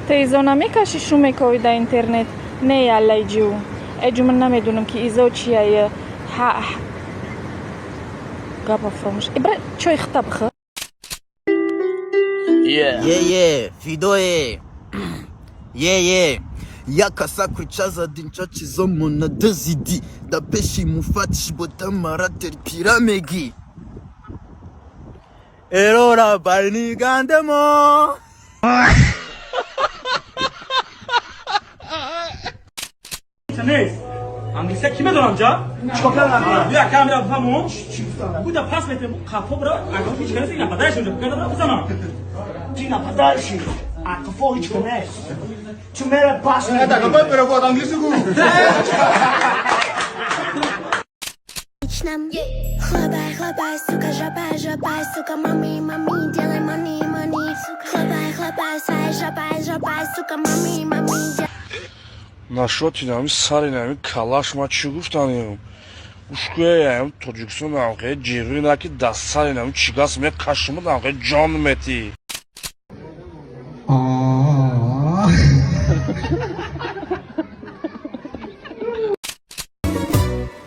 تیزونا میکشی شو میکوی در اینترنت نه یالای جو اجو من نمیدونم که ایزو چیه گابا فراموش ابرا چوی خطاب خو یه فیدوه یه yakasa kuchaza dincha chizomo na dazidi da peshi mufatish botamara ter piramegi erora barni gandemo Çanes. Anglisya kime dolanca? Çoklar ya kamera famu. Bu da pas metre kafa bura. Akıfı hiç kanesi ya padar şimdi. Kadar bu zaman. Tina padar şimdi. Akıfı hiç kanes. Tu mera pas. É, tá acabando, pero eu vou dar um segundo. Хлопай, хлопай, сука, жопай, жопай, сука, мами, мами, делай мани, мани. Хлопай, хлопай, сай, жопай, жопай, сука, мами, мами. Нашотинами саринами калашма чӣ гуфтанем ушкӯяям тоҷикистон намқе ҷиғинаки дастсаринами чигас ме кашму намқе ҷон мети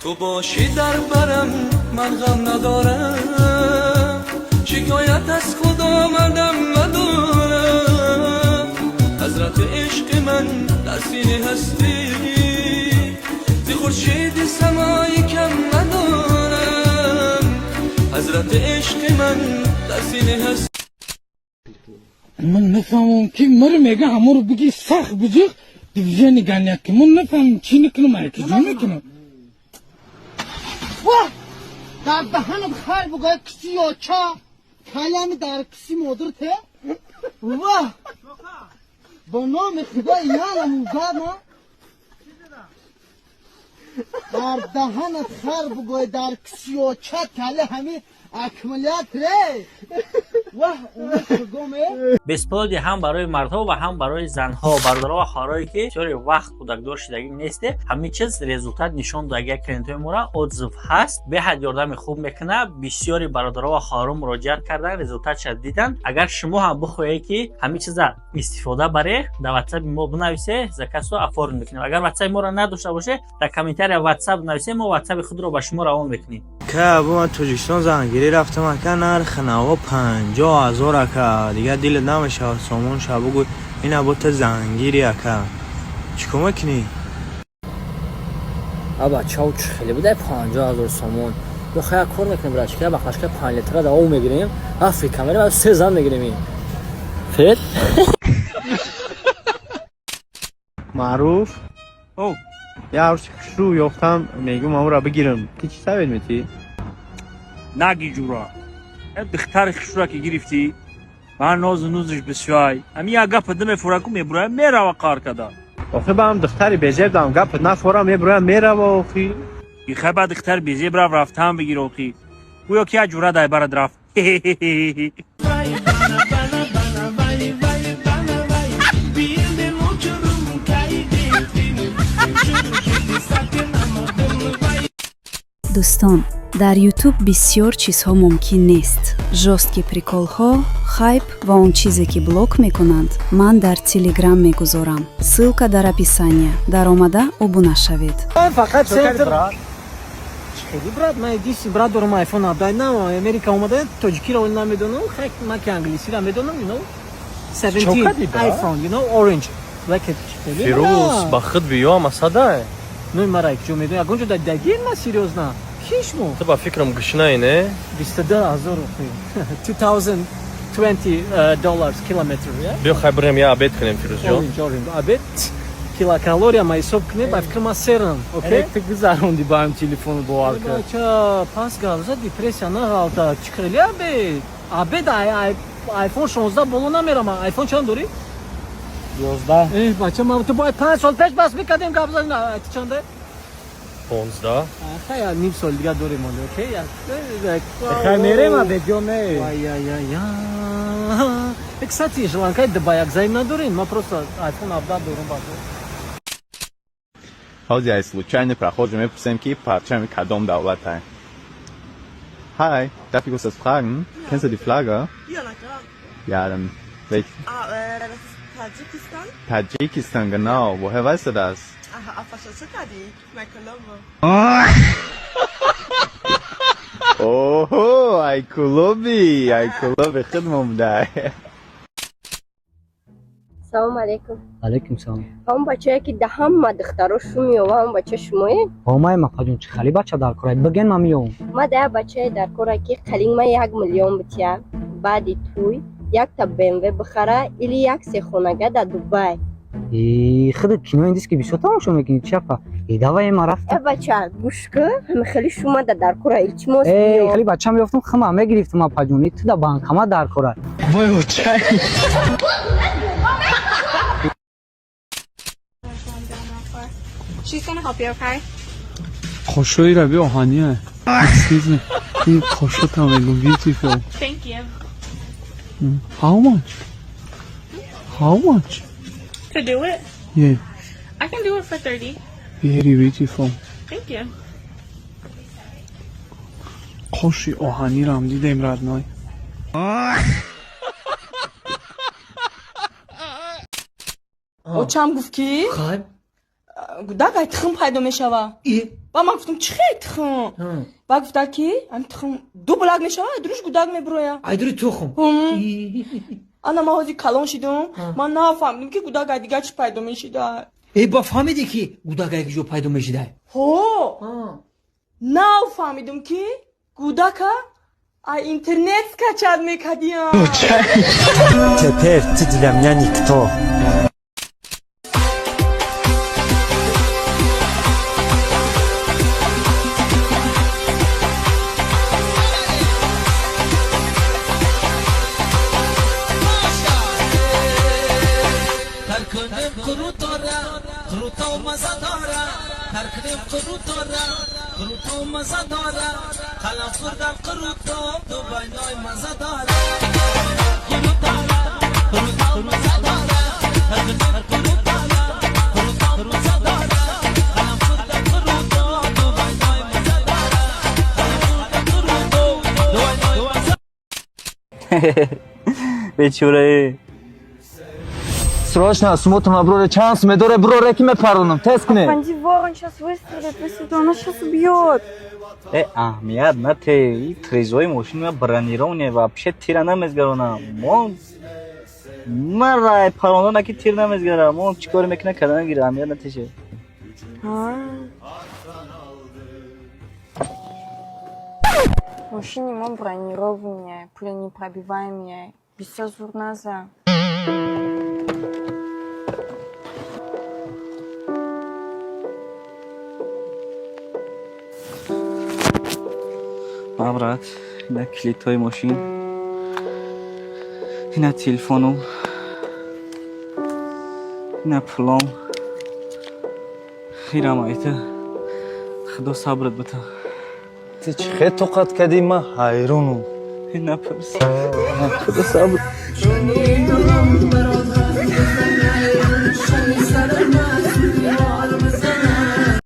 تو باشی در برم من غم ندارم شکایت از خدا مردم ندارم حضرت عشق من در سینه هستی زی خورشید سمایی کم ندارم حضرت عشق من در سینه هستی من نفهمم که مرا میگه همه رو بگی سخت بجیخ دیویژن گنیت که من نفهمم چی نکنم که جو نکنم واه در دهنت خر بگوی کسی یا چا کلمی در کسی مادر ته واه با نام خدا یالم اوزاما در دهنت خر بگوی در کسی یا چا کله همه اکملیت ره واه اون شگومه بسپودی هم برای مردها و هم برای زنها برادرها و خواهرایی که بسیاری وقت کودکدار شدگی نیسته همین چیز رزولتات نشون داده کلینتوی مورا عضو هست به حد یاردم خوب میکنه بسیاری برادرها و خواهرها مراجعت کردن رزولتات شد دیدن اگر شما هم بخواهی که همین چیز استفاده بره در واتساپ ما بنویسه زکاتو افور میکنیم اگر واتساپ ما را نداشته باشه در کامنتاری واتساپ بنویسه ما واتساپ خود رو به شما روان میکنیم که من توجیکستان زنگیری رفتم اکا نرخ نوا 50,000 اکا دیگه دیل نمیشه سامان شب بگو این عبات زنگیری اکا چیکار میکنی؟ ابا چاو خیلی بوده 50,000 سامان بخواه کار میکنیم برش که بخواهش که 5 لیتر دا او میگیریم افریقا میریم و 3 زن میگیریم فیل؟ معروف؟ او یه عروسی کشرو یافتم میگم اون را بگیرم تی چی سوید میتی؟ نگی جورا. دختر خشورا که گرفتی من ناز و نوزش بسیای امی اگه پدم فورکو میبروه میره و کار کده آخه با هم دختری بیجیب دارم گفت نفورا میبروه میره و آخی ای خیلی دختر بیجیب رفت هم بگیر آخی گویا که جورا دای برد رفت دوستان дар ютуб бисёр чизҳо мумкин нест жостки приколҳо хайп ва он чизе ки блок мекунанд ман дар телеграм мегузорам ссылка дар описания даромада обуна шавед фақат خیلی برات من دیسی برات دارم آیفون آپدیت نه امریکا اومده تاجیکی رو نمیدونم خیلی من که انگلیسی رو میدونم you know 17 آیفون you know orange like فیروز بخت بیا مساده نه مرا جو میدونم اگه اونجا دگیر نه سیریوز نه هیچ مو تو با فکرم گشنه اینه 22,000 $2,020 کیلومتر بیا خبرم یا عبید کنیم فیروز جان عبید کیلوکالوریا ما حساب کنیم با فکر ما سرم اوکی فکر گذاروندی با هم تلفن با آرکا چا پاس گالزا دیپرسیا نه غلطا چیکلی عبید آیفون 16 بالا نمیرم آیفون چند داری 11 بچه ما تو باید 5 سال پیش بس میکردیم قبض نه چنده 15 خیلی نیم سال دیگه داریم اوکی خیلی میریم عبید نه وای یا кстати желанка дбай экзамен ندارین ما просто айфон апдейт дорум баъд Howdy, I случайно прохожу mit Ki Parcham Kadom Dauerteil. Hi, darf ich kurz was fragen? Kennst du die Flagge? Ja, na klar. Ja, dann welche? Tadjikistan? Tadjikistan, genau. Woher weißt du das? Aha, afasası tabii. Makalama. اوه ای کلوبی ای کلوبی خیلی ممده. سلام علیکم. علیکم سلام. همون بچه‌ای که دهم ما دختراش میو همون بچه شمایی؟ مامای ما پاجون چه خالی بچه در کارای بگن ما میام. ما ده بچه در کارای که قلینگ ما 1 میلیون بتیا بعدی توی یک تا BMW بخره ایلی یک سه خونگه در دبی. خودت کینو این دیسکی بیشتر تماشا میکنی چپا؟ داوای ما رفت. بچه گوش که همه خیلی شما در کارای هیچ موست خیلی بچه هم یافتم خما همه گرفتم ما پاجونی تو در بانک همه در کارای. وای چای. She's gonna help you, okay? خوشوی روی آهانیه. Excuse me. این خوشوت هم بگو beautiful. Thank you. How much? How much? To do it? Yeah. I can do it for 30. Very beautiful. Thank you. خوشی آهانی رو هم دیدم ردنای. چم گفت کی؟ خب گودک ای تخم پیدا میشوه با من گفتم چه تخم با گفت کی ام تخم دو بلاگ میشوه دروش گودک میبروه ای دری تخم انا ما هازی کلان شدم من نفهمیدم که گودک دیگه چی پیدا میشیده ای با فهمیدی که گودک ای جو پیدا میشیده هو نفهمیدم که گودک ای اینترنت کچاد میکدیم تپر تدلم یعنی کتو بیچاره Срочно, смотрим, бро, шанс, мы дорого, бро, реки мы пароном, тескне. Пандивор, он сейчас выстрелит, если он нас сейчас убьет. اهمیت نته این تریزوی ماشین من برانیرونه вообще تیر نمیزگرونم من رای پرانو نکی تیر نمیزگرم من چیکار میکنه کردن گیره اهمیت نتشه Машине ему бронированнее, пуленепробиваемее, бессазурназа. مبرد اینا کلیت های ماشین اینا تلفونو اینا پلام خیرم ایتا خدا صبرت بتا Ты чхе тоқат кади ма хайрону. اینا پرس خدا صبر